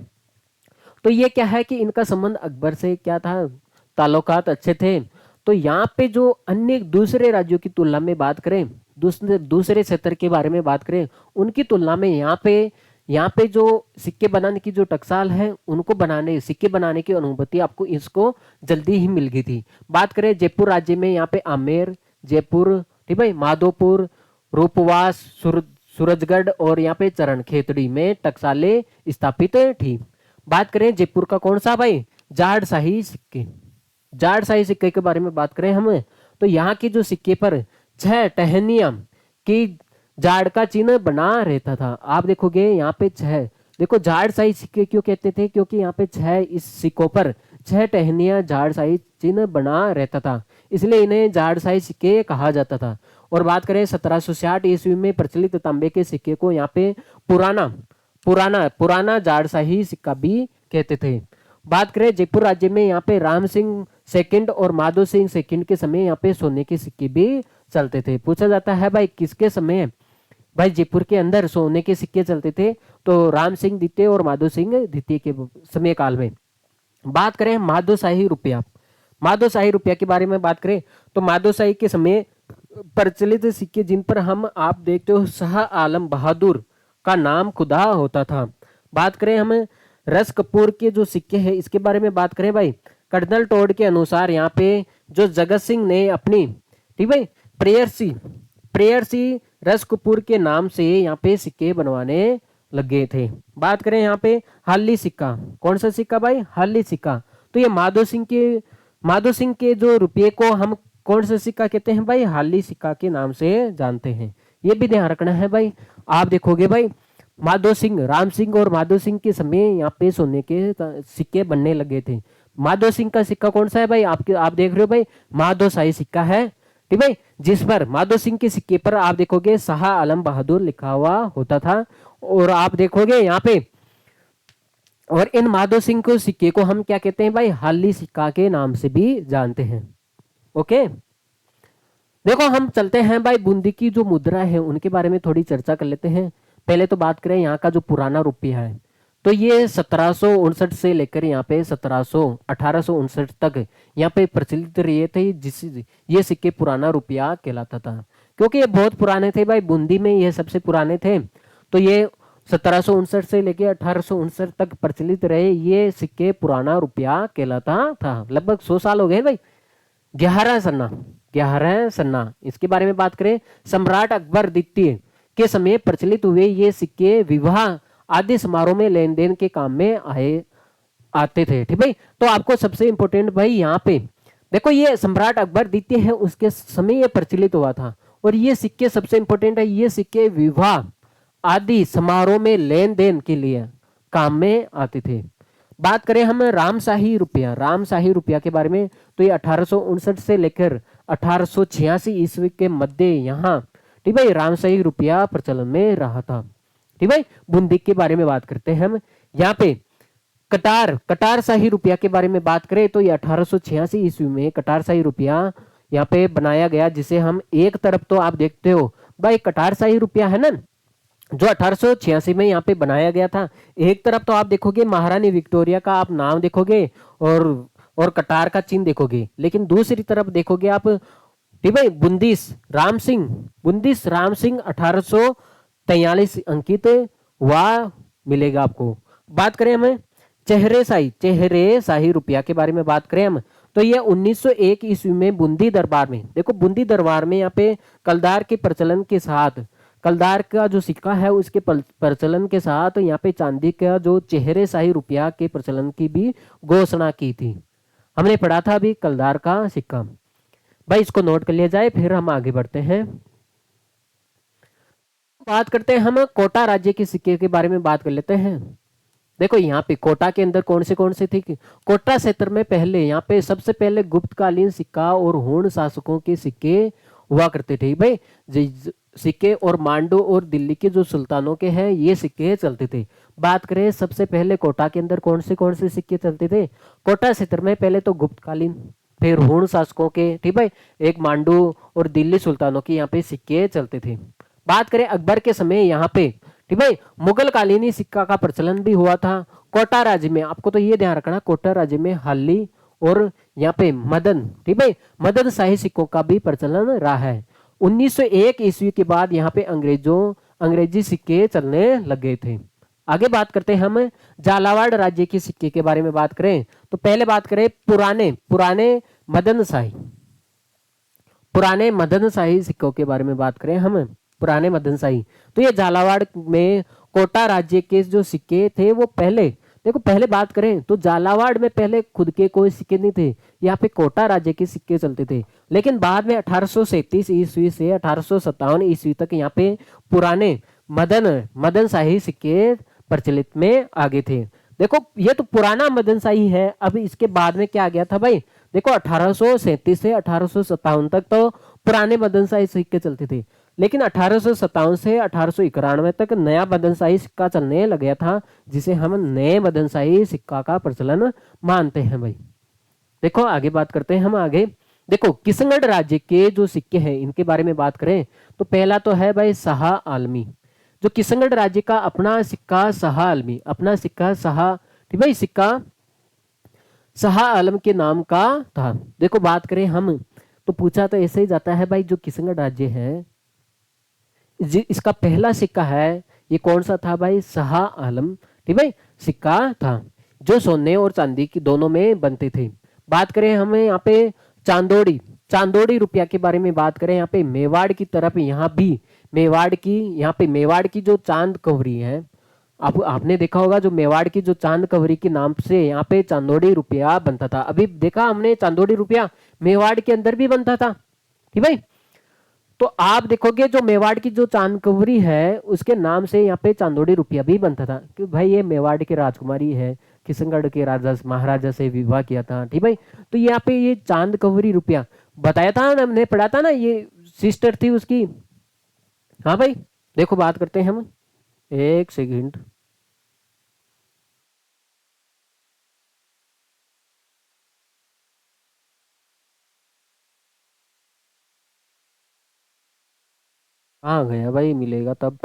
तो ये क्या है कि इनका संबंध अकबर से क्या था, ताल्लुकात अच्छे थे। तो यहाँ पे जो अन्य दूसरे राज्यों की तुलना में बात करें, दूसरे क्षेत्र के बारे में बात करें, उनकी तुलना में यहाँ पे जो सिक्के बनाने की जो टकसाल है उनको सिक्के बनाने की अनुमति आपको इसको जल्दी ही मिल गई थी। बात करें जयपुर राज्य में यहाँ पे आमेर जयपुर, ठीक भाई, माधोपुर, रूपवास, सूरजगढ़ और यहाँ पे चरण खेतड़ी में टकसालें स्थापित थी। बात करें जयपुर का कौन सा भाई, जाड़शाही सिक्के। जाड़शाही सिक्के के बारे में बात करें हम, तो यहाँ के जो सिक्के पर 6 टहनियां की जाड़ का चिन्ह बना रहता था। आप देखोगे यहाँ पे 6, देखो जाड़शाही सिक्के क्यों कहते थे, क्योंकि यहाँ पे 6 इस सिक्कों पर 6 टहनियां जाड़शाही चिन्ह बना रहता था, इसलिए इन्हें जाड़शाही सिक्के कहा जाता था। और बात करें 1760 ईस्वी में प्रचलित तांबे के सिक्के को यहाँ पे पुराना पुराना पुराना जाड़शाही सिक्का भी कहते थे। बात करें जयपुर राज्य में यहाँ पे राम सिंह सेकंड और माधो सिंह सेकंड के समय यहाँ पे सोने के सिक्के भी चलते थे। पूछा जाता है भाई किसके समय भाई जयपुर के अंदर सोने के सिक्के चलते थे, तो राम सिंह द्वितीय और माधो सिंह द्वितीय के समय काल में। बात करें माधोशाही रुपया, माधोशाही रुपया के बारे में बात करें तो माधोशाही के समय प्रचलित सिक्के जिन पर हम आप देखते हो शाह आलम बहादुर का नाम खुदा होता था। बात करें हम रस कपूर के जो सिक्के हैं इसके बारे में बात करें भाई, कर्नल टोड के अनुसार यहाँ पे जो जगत सिंह ने अपनी, ठीक भाई, प्रेयसी रस कपूर के नाम से यहाँ पे सिक्के बनवाने लगे थे। बात करें यहाँ पे हाली सिक्का, कौन सा सिक्का भाई, हाली सिक्का। तो ये माधो सिंह के जो रुपये को हम कौन सा सिक्का कहते हैं भाई, हाली सिक्का के नाम से जानते हैं। ये भी ध्यान रखना है भाई। आप देखोगे भाई माधो सिंह, राम सिंह और माधो सिंह के समय यहाँ पे सोने के सिक्के बनने लगे थे। माधो सिंह का सिक्का कौन सा है भाई, आप देख रहे हो भाई, माधोशाही सिक्का है, ठीक भाई, जिस पर माधो सिंह के सिक्के पर आप देखोगे शाह आलम बहादुर लिखा हुआ होता था। और आप देखोगे यहाँ पे, और इन माधो सिंह को सिक्के को हम क्या कहते हैं भाई, हाली सिक्का के नाम से भी जानते हैं। ओके, देखो हम चलते हैं भाई बूंदी की जो मुद्रा है उनके बारे में थोड़ी चर्चा कर लेते हैं। पहले तो बात करें यहाँ का जो पुराना रुपया है, तो ये 1759 से लेकर यहाँ पे 1859 तक यहाँ पे प्रचलित रहे थे, जिस ये सिक्के पुराना रुपया कहलाता था, क्योंकि ये बहुत पुराने थे भाई, बूंदी में ये सबसे पुराने थे। तो ये 1759 से लेकर 1859 तक प्रचलित रहे ये सिक्के पुराना रुपया कहलाता था। लगभग 100 साल हो गए भाई। 11 सन्ना इसके बारे में बात करें, सम्राट अकबर द्वितीय के समय प्रचलित हुए ये सिक्के विवाह आदि समारोह में लेन देन के काम में आते थे, ठीक भाई। तो आपको सबसे इंपॉर्टेंट भाई यहाँ पे देखो, ये सम्राट अकबर द्वितीय है उसके समय ये प्रचलित हुआ था, और ये सिक्के सबसे इंपॉर्टेंट है, ये सिक्के विवाह आदि समारोह में लेन देन के लिए काम में आते थे। बात करें हम रामशाही रुपया के बारे में, तो ये 1859 से लेकर 1886 ईस्वी के मध्य यहाँ, ठीक भाई, रामशाही रुपया प्रचलन में रहा था, ठीक भाई। बूंदी के बारे में बात करते हैं हम, यहाँ पे कटार शाही रुपया के बारे में बात करें तो ये 1886 ईस्वी में कटार शाही रुपया यहाँ पे बनाया गया, जिसे हम एक तरफ तो आप देखते हो भाई कटार शाही रुपया है ना, जो 1886 में यहाँ पे बनाया गया था, एक तरफ तो आप देखोगे महारानी विक्टोरिया का आप नाम देखोगे और कटार का चिन्ह देखोगे, लेकिन दूसरी तरफ देखोगे आप, ठीक भाई, बुंदीस राम सिंह 1843 अंकित वह मिलेगा आपको। बात करें हमें चेहरे शाही रुपया के बारे में बात करें हम, तो ये 1901 ईस्वी में बूंदी दरबार में, देखो बूंदी दरबार में यहाँ पे कलदार के प्रचलन के साथ, कलदार का जो सिक्का है उसके प्रचलन के साथ यहाँ पे चांदी का जो चेहरे शाही रुपया के प्रचलन की भी घोषणा की थी। हमने पढ़ा था अभी कलदार का सिक्का, भाई इसको नोट कर लिया जाए, फिर हम आगे बढ़ते हैं। बात करते हैं हम कोटा राज्य के सिक्के के बारे में बात कर लेते हैं। देखो यहाँ पे कोटा के अंदर कौन से थे, कोटा क्षेत्र में पहले यहाँ पे सबसे पहले गुप्तकालीन सिक्का और हूण शासकों के सिक्के हुआ करते थे भाई, सिक्के और मांडू और दिल्ली के जो सुल्तानों के हैं ये सिक्के चलते थे। बात करें सबसे पहले कोटा के अंदर कौन से सिक्के चलते थे, कोटा क्षेत्र में पहले तो गुप्तकालीन, फिर हूण शासकों के, ठीक भाई, एक मांडू और दिल्ली सुल्तानों के यहाँ पे सिक्के चलते थे। बात करें अकबर के समय यहाँ पे, ठीक भाई, मुगल कालीनी सिक्का का प्रचलन भी हुआ था। कोटा राज्य में आपको तो ये ध्यान रखना, कोटा राज्य में हाली और यहाँ पे मदन, ठीक भाई, मदन शाही सिक्कों का भी प्रचलन रहा है। 1901 ईस्वी के बाद यहाँ पे अंग्रेजी सिक्के चलने लग गए थे। आगे बात करते हैं हम झालावाड़ राज्य के सिक्के के बारे में बात करें, तो पहले बात करें पुराने पुराने मदन शाही सिक्कों के बारे में बात करें हम, पुराने मदन शाही, तो ये झालावाड़ में कोटा राज्य के जो सिक्के थे वो पहले, देखो पहले बात करें तो झालावाड़ में पहले खुद के कोई सिक्के नहीं थे, यहाँ पे कोटा राज्य के सिक्के चलते थे। लेकिन बाद में 1837 ईस्वी से 1857 ईस्वी तक यहाँ पे पुराने मदन शाही सिक्के प्रचलित में आ गए थे। देखो ये तो पुराना मदन शाही है। अब इसके बाद में क्या आ गया था भाई, देखो 1837 से 1857 तक तो पुराने मदन शाही सिक्के चलते थे, लेकिन 1857 से 1891 तक नया मदन शाही सिक्का चलने लग गया था, जिसे हम नए मदन शाही सिक्का का प्रचलन मानते हैं भाई। देखो आगे बात करते हैं हम आगे। देखो किशनगढ़ राज्य के जो सिक्के हैं इनके बारे में बात करें तो पहला तो है भाई शाह आलमी। जो किशनगढ़ राज्य का अपना सिक्का शाह आलमी, अपना सिक्का शाह, ठीक भाई, सिक्का शाह आलम के नाम का था। देखो बात करें हम तो पूछा तो ऐसे ही जाता है भाई, जो किशनगढ़ राज्य है इसका पहला सिक्का है ये कौन सा था भाई, शाह आलम, ठीक भाई, सिक्का था, जो सोने और चांदी की दोनों में बनते थे। बात करें हमें यहाँ पे चांदोड़ी रुपया के बारे में बात करें, यहाँ पे मेवाड़ की तरफ, यहाँ भी मेवाड़ की जो चांद कवरी है, आपने देखा होगा जो मेवाड़ की जो चांद कवरी के नाम से यहाँ पे चांदोड़ी रुपया बनता था। अभी देखा हमने चांदोड़ी रुपया मेवाड़ के अंदर भी बनता था, ठीक भाई। तो आप देखोगे जो मेवाड़ की जो चांद कवरी है उसके नाम से यहाँ पे चांदोड़ी रुपया भी बनता था, कि भाई ये मेवाड़ की राजकुमारी है, किशनगढ़ के राजा महाराजा से विवाह किया था, ठीक भाई। तो यहाँ पे ये चांद कवरी रुपया बताया था ना, हमने पढ़ा था ना, ये सिस्टर थी उसकी। हाँ भाई देखो बात करते हैं हम, एक सेकंड। कहाँ गया भाई, मिलेगा तब।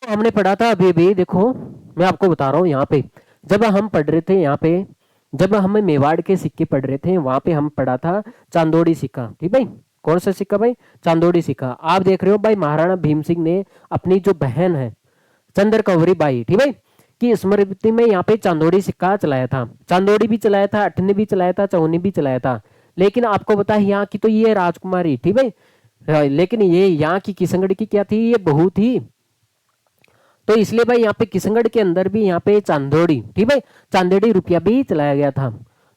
तो हमने पढ़ा था अभी अभी, देखो मैं आपको बता रहा हूँ यहाँ पे, जब हम पढ़ रहे थे यहाँ पे, जब हम मेवाड़ के सिक्के पढ़ रहे थे वहां पे हम पढ़ा था चांदोड़ी सिक्का, ठीक भाई। कौन सा सिक्का भाई, चांदोड़ी सिक्का। आप देख रहे हो भाई महाराणा भीम सिंह ने अपनी जो बहन है चंद्र कौरी बाई, ठीक भाई, की स्मृति में यहाँ पे चांदोड़ी सिक्का चलाया था। चांदोड़ी भी चलाया था, अठन्नी भी चलाया था, चौनी भी चलाया था। लेकिन आपको बता यहाँ की तो ये राजकुमारी, ठीक भाई, लेकिन ये यहाँ की किशनगढ़ की क्या थी, ये बहू थी। तो इसलिए भाई यहाँ पे किशनगढ़ के अंदर भी यहाँ पे चांदोड़ी, ठीक भाई, चांदेड़ी रुपया भी चलाया गया था,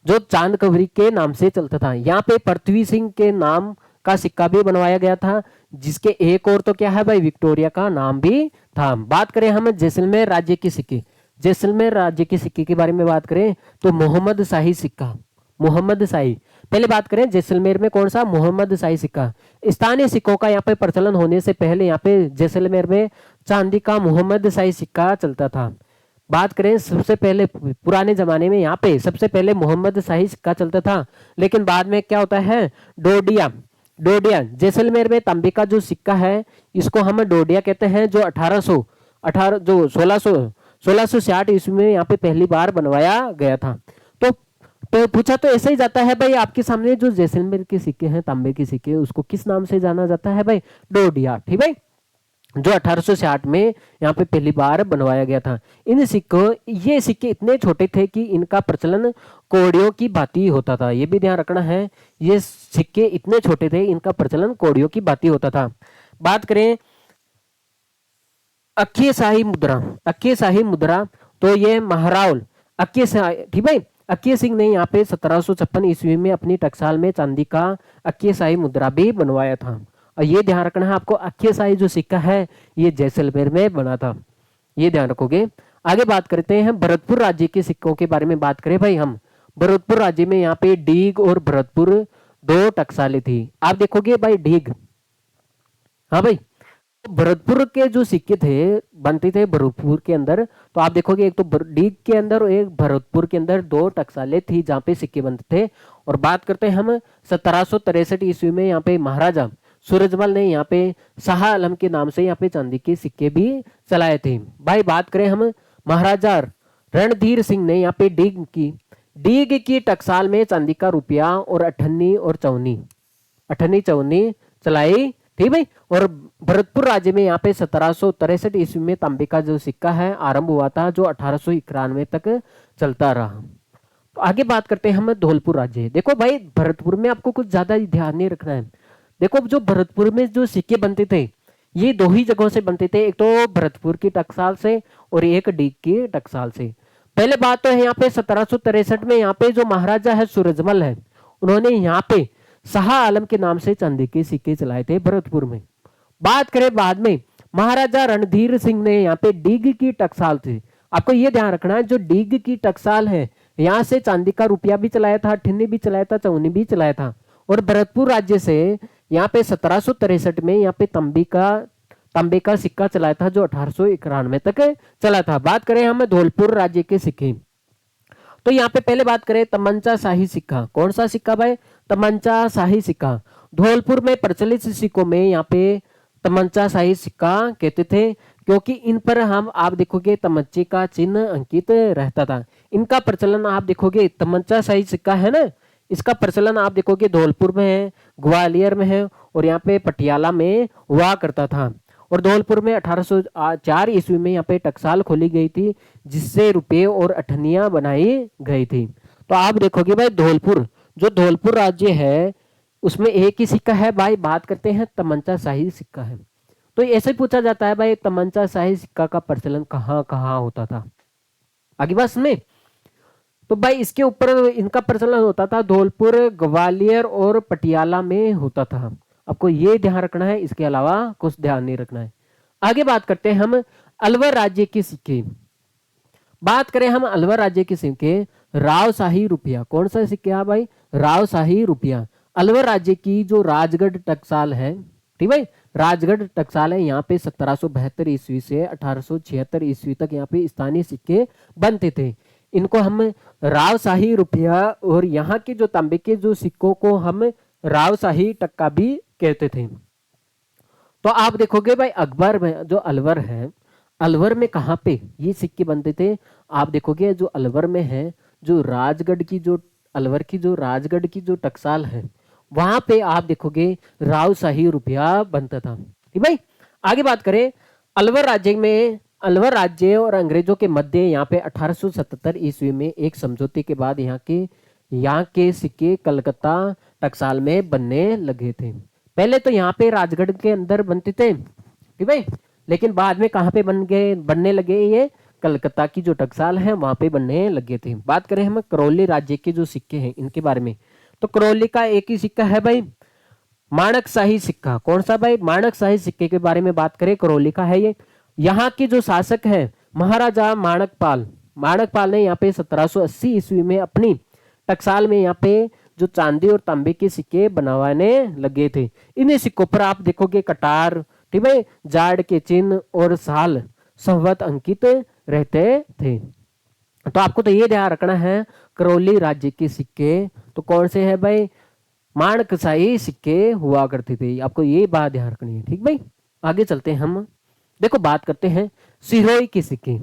जो चांद कवरी के नाम से चलता था। यहाँ पे पृथ्वी सिंह के नाम का सिक्का भी बनवाया गया था, जिसके एक और तो क्या है भाई, विक्टोरिया का नाम भी था। बात करें हम जैसलमेर राज्य के सिक्के, जैसलमेर राज्य के सिक्के के बारे में बात करें तो मोहम्मद शाही सिक्का, मोहम्मद शाही। पहले बात करें जैसलमेर में कौन सा, मोहम्मद शाही सिक्का। स्थानीय सिक्कों का यहाँ पे प्रचलन होने से पहले यहाँ पे जैसलमेर में चांदी का मोहम्मद शाही सिक्का चलता था। बात करें सबसे पहले पुराने जमाने में यहाँ पे सबसे पहले मोहम्मद शाही सिक्का चलता था, लेकिन बाद में क्या होता है, डोडिया, डोडिया जैसलमेर में तांबे का जो सिक्का है इसको हम डोडिया कहते हैं, जो 1818 जो 1660 ईस्वी में यहाँ पे पहली बार बनवाया गया था। तो पूछा तो ऐसे ही जाता है भाई, आपके सामने जो जैसलमेर के सिक्के हैं तांबे के सिक्के, उसको किस नाम से जाना जाता है भाई, डोडिया, ठीक भाई, जो 1860 में यहाँ पे पहली बार बनवाया गया था। इन सिक्कों, ये सिक्के इतने छोटे थे कि इनका प्रचलन कौड़ियों की भांति होता था। ये भी ध्यान रखना है, ये सिक्के इतने छोटे थे, इनका प्रचलन कौड़ियों की भांति होता था। बात करें अक्कीय शाही मुद्रा, तो ये महारावल अक्कीय शाही, ठीक भाई, अक्कीय सिंह ने यहाँ पे 1756 ईस्वी में अपनी टकसाल में चांदी का अक्कीय शाही मुद्रा भी बनवाया था। और ये ध्यान रखना है आपको, अक्कीय शाही जो सिक्का है ये जैसलमेर में बना था, ये ध्यान रखोगे। आगे बात करते हैं भरतपुर राज्य के सिक्कों के बारे में बात करें भाई हम। भरतपुर राज्य में यहाँ पे डीग और भरतपुर दो टकसालें थी। आप देखोगे भाई डीग, हाँ भाई, भरतपुर के जो सिक्के थे बनते थे भरतपुर के अंदर, तो आप देखोगे एक तो डीग के अंदर और एक भरतपुर के अंदर दो टकसालें थी जहाँ पे सिक्के बनते थे। और बात करते हैं हम 1763 ईस्वी में यहाँ पे महाराजा सूरजमल ने यहाँ पे शाह आलम के नाम से यहाँ पे चांदी के सिक्के भी चलाए थे भाई। बात करें हम महाराजा रणधीर सिंह ने यहाँ पे डीग की टकसाल में चांदी का रुपया और अठन्नी और चौनी, अठन्नी चौनी चलाई थी भाई। और भरतपुर राज्य में यहाँ पे 1763 ईस्वी में तांबे का जो सिक्का है आरंभ हुआ था, जो 1891 तक चलता रहा। तो आगे बात करते हैं हम धौलपुर राज्य। देखो भाई भरतपुर में आपको कुछ ज्यादा ध्यान नहीं रखना है। देखो जो भरतपुर में जो सिक्के बनते थे ये दो ही जगहों से बनते थे, एक तो भरतपुर की टकसाल से और एक डीग की टकसाल से। पहले बात तो है यहाँ पे 1763 में यहाँ पे जो महाराजा है सूरजमल है, उन्होंने यहाँ पे शाह आलम के नाम से चांदी के सिक्के चलाए थे भरतपुर में। बात करें बाद में महाराजा रणधीर सिंह ने यहाँ पे डीग की टकसाल थी। आपको ये ध्यान रखना है जो डीग की टकसाल है यहाँ से चांदी का रुपया भी चलाया था, अठन्नी भी चलाया था, चौनी भी चलाया था। और भरतपुर राज्य से यहाँ पे 1763 में यहाँ पे तांबे का सिक्का चलाया था, जो 1891 तक चला था। बात करें हम धौलपुर राज्य के सिक्के, तो यहाँ पे पहले बात करें तमंचा शाही सिक्का। कौन सा सिक्का भाई? तमंचा शाही सिक्का। धौलपुर में प्रचलित सिक्कों में यहाँ पे तमंचा शाही सिक्का कहते थे, क्योंकि इन पर हम आप देखोगे तमंचे का चिन्ह अंकित रहता था। इनका प्रचलन आप देखोगे तमंचा शाही सिक्का है ना, इसका प्रचलन आप देखोगे धौलपुर में है, ग्वालियर में है और यहाँ पे पटियाला में हुआ करता था। और धौलपुर में 1804 ईस्वी में यहाँ पे टकसाल खोली गई थी, जिससे रुपये और अठन्नियां बनाई गई थी। तो आप देखोगे भाई धौलपुर, जो धौलपुर राज्य है उसमें एक ही सिक्का है भाई। बात करते हैं तमंचा शाही सिक्का है। तो ऐसे पूछा जाता है भाई तमंचा शाही सिक्का का प्रचलन कहाँ कहाँ होता था। आगे बस में तो भाई इसके ऊपर इनका प्रचलन होता था धौलपुर, ग्वालियर और पटियाला में होता था। आपको ये ध्यान रखना है, इसके अलावा कुछ ध्यान नहीं रखना है। आगे बात करते हैं हम अलवर राज्य के सिक्के। बात करें हम अलवर राज्य के सिक्के, रावशाही रुपया। कौन सा सिक्का है भाई? रावशाही रुपया। अलवर राज्य की जो राजगढ़ टकसाल है, ठीक भाई, राजगढ़ टकसाल है, यहाँ पे 1772 ईस्वी से 1876 ईस्वी तक यहाँ पे स्थानीय सिक्के बनते थे। इनको हम रावशाही रुपया और यहाँ के जो तांबे के जो सिक्कों को हम रावशाही टक्का भी कहते थे। तो आप देखोगे भाई अकबर में जो अलवर है, अलवर में कहाँ पे ये सिक्के बनते थे? आप देखोगे जो अलवर में है, जो राजगढ़ की जो अलवर की जो राजगढ़ की जो टकसाल है, वहां पे आप देखोगे रावशाही रुपया बनता था। ठीक भाई। आगे बात करें अलवर राज्य में, अलवर राज्य और अंग्रेजों के मध्य यहाँ पे 1877 ईस्वी में एक समझौते के बाद यहाँ के सिक्के कलकत्ता टकसाल में बनने लगे थे। पहले तो यहाँ पे राजगढ़ के अंदर बनते थे, ठीक भाई, लेकिन बाद में कहाँ पे बनने लगे? ये कलकत्ता की जो टकसाल है वहां पे बनने लगे थे। बात करें हम करौली राज्य के जो सिक्के हैं इनके बारे में, तो करौली का एक ही सिक्का है भाई, माणकशाही सिक्का। कौन सा भाई? माणकशाही सिक्के के बारे में बात करें, करौली का है ये। यहाँ के जो शासक है महाराजा माणकपाल ने यहाँ पे 1780 ईस्वी में अपनी टकसाल में यहाँ पे जो चांदी और तांबे के सिक्के बनवाने लगे थे। इन्हीं सिक्कों पर आप देखोगे कटार, ठीक भाई, जाड़ के चिन्ह और साल संवत अंकित रहते थे। तो आपको तो ये ध्यान रखना है करौली राज्य के सिक्के तो कौन से है भाई? माणकशाही सिक्के हुआ करते थे। आपको ये बात ध्यान रखनी है, ठीक भाई। आगे चलते हैं हम, देखो बात करते हैं सिरोही के सिक्के।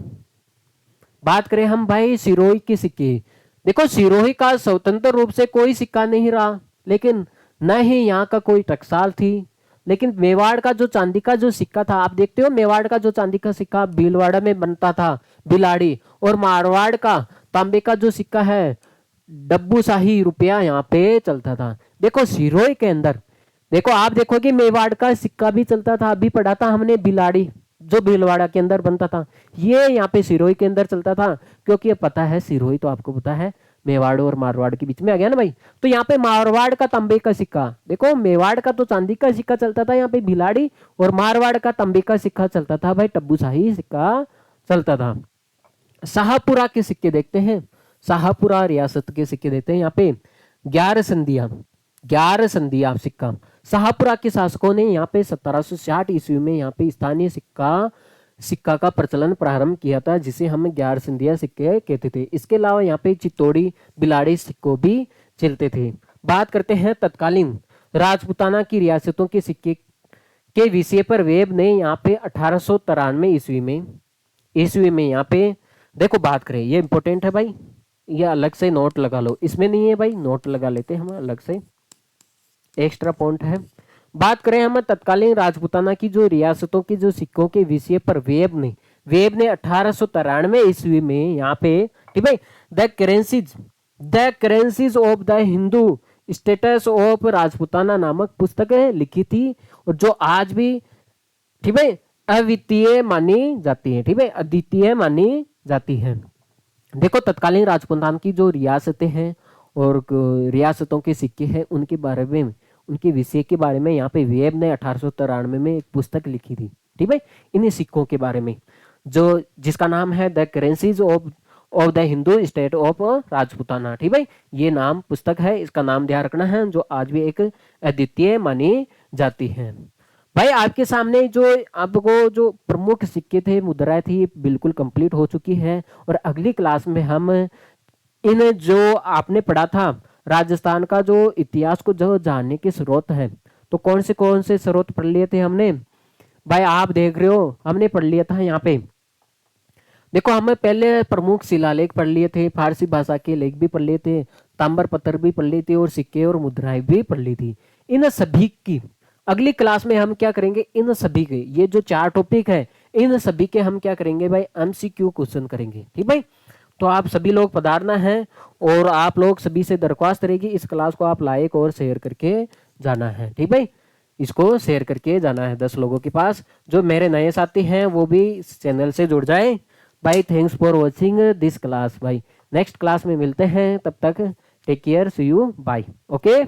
बात करें हम भाई सिरोही के सिक्के, देखो सिरोही का स्वतंत्र रूप से कोई सिक्का नहीं रहा, लेकिन न ही यहाँ का कोई टकसाल थी। लेकिन मेवाड़ का जो चांदी का जो सिक्का था, आप देखते हो मेवाड़ का जो चांदी का सिक्का भीलवाड़ा में बनता था, बिलाड़ी, और मारवाड़ का तांबे का जो सिक्का है डब्बू शाही रुपया यहाँ पे चलता था। देखो सिरोही के अंदर देखो आप देखोगे मेवाड़ का सिक्का भी चलता था, अभी पढ़ा था हमने बिलाड़ी जो भीलवाड़ा के अंदर बनता था, ये यहाँ पे सिरोही के अंदर चलता था। क्योंकि ये पता है सिरोही तो आपको पता है मेवाड़ और मारवाड़ के बीच में आ गया ना भाई। तो यहाँ पे मारवाड़ का तांबे का सिक्का, देखो मेवाड़ का तो चांदी का सिक्का चलता था, यहाँ पे भिलाड़ी, और मारवाड़ का तांबे का सिक्का चलता था भाई, टब्बू शाही सिक्का चलता था। शाहपुरा के सिक्के देखते हैं, शाहपुरा रियासत के सिक्के देखते हैं। यहाँ पे 11 संधिया सिक्का, शाहपुरा के शासकों ने यहाँ पे 1760 ईस्वी में यहाँ पे स्थानीय सिक्का का प्रचलन प्रारंभ किया था, जिसे हम 11 संधिया सिक्के कहते थे। इसके अलावा यहाँ पे चित्तौड़ी, बिलाड़ी सिक्कों भी चलते थे। बात करते हैं तत्कालीन राजपूताना की रियासतों के सिक्के के विषय पर वेब ने यहाँ पे 1893 ईस्वी में यहाँ पे देखो बात करें, ये इंपॉर्टेंट है भाई, ये अलग से नोट लगा लो, इसमें नहीं है भाई, नोट लगा लेते हैं हम अलग से। एक्स्ट्रा पॉइंट है। बात करें हम तत्कालीन राजपूताना की जो रियासतों की जो सिक्कों के विषय पर वेब ने 1893 ईस्वी में यहाँ पे, ठीक है, the currencies of the Hindu status of Rajputana नामक पुस्तक लिखी थी, और जो आज भी, ठीक है, अद्वितीय मानी जाती है, ठीक है, अद्वितीय मानी जाती है। देखो तत्कालीन राजपूताना की जो रियासतें हैं और रियासतों के सिक्के हैं, उनके बारे में, उनके विषय के बारे में यहाँ पे वेब ने 1893 में एक पुस्तक लिखी थी, ठीक है, इन्हीं सिक्कों के बारे में, जो जिसका नाम है the currencies of the Hindu state of Rajputana, ठीक है, ये नाम पुस्तक है, इसका नाम ध्यान रखना है, जो आज भी एक अद्वितीय मानी जाती है। भाई आपके सामने जो आपको जो प्रमुख सिक्के थे, मुद्राएं थी, बिल्कुल कंप्लीट हो चुकी है, और अगली क्लास में हम इन जो आपने पढ़ा था राजस्थान का जो इतिहास को जो जानने के स्रोत है, तो कौन से स्रोत पढ़ लिए थे हमने, भाई आप देख रहे हो, हमने पढ़ लिया था यहाँ पे, देखो हमें पहले प्रमुख शिलालेख पढ़ लिए थे, फारसी भाषा के लेख भी पढ़ लिए थे, ताम्र पत्थर भी पढ़ ली थी, और सिक्के और मुद्राएं भी पढ़ ली थी। इन सभी की अगली क्लास में हम क्या करेंगे, इन सभी के ये जो 4 टॉपिक है, इन सभी के हम क्या करेंगे भाई, एमसीक्यू क्वेश्चन करेंगे, ठीक भाई। तो आप सभी लोग पधारना है, और आप लोग सभी से दरख्वास्त रहेगी, इस क्लास को आप लाइक और शेयर करके जाना है, ठीक भाई, इसको शेयर करके जाना है 10 लोगों के पास। जो मेरे नए साथी हैं वो भी इस चैनल से जुड़ जाए भाई। Thanks for watching this class भाई, नेक्स्ट क्लास में मिलते हैं, तब तक take care, see you, bye, okay.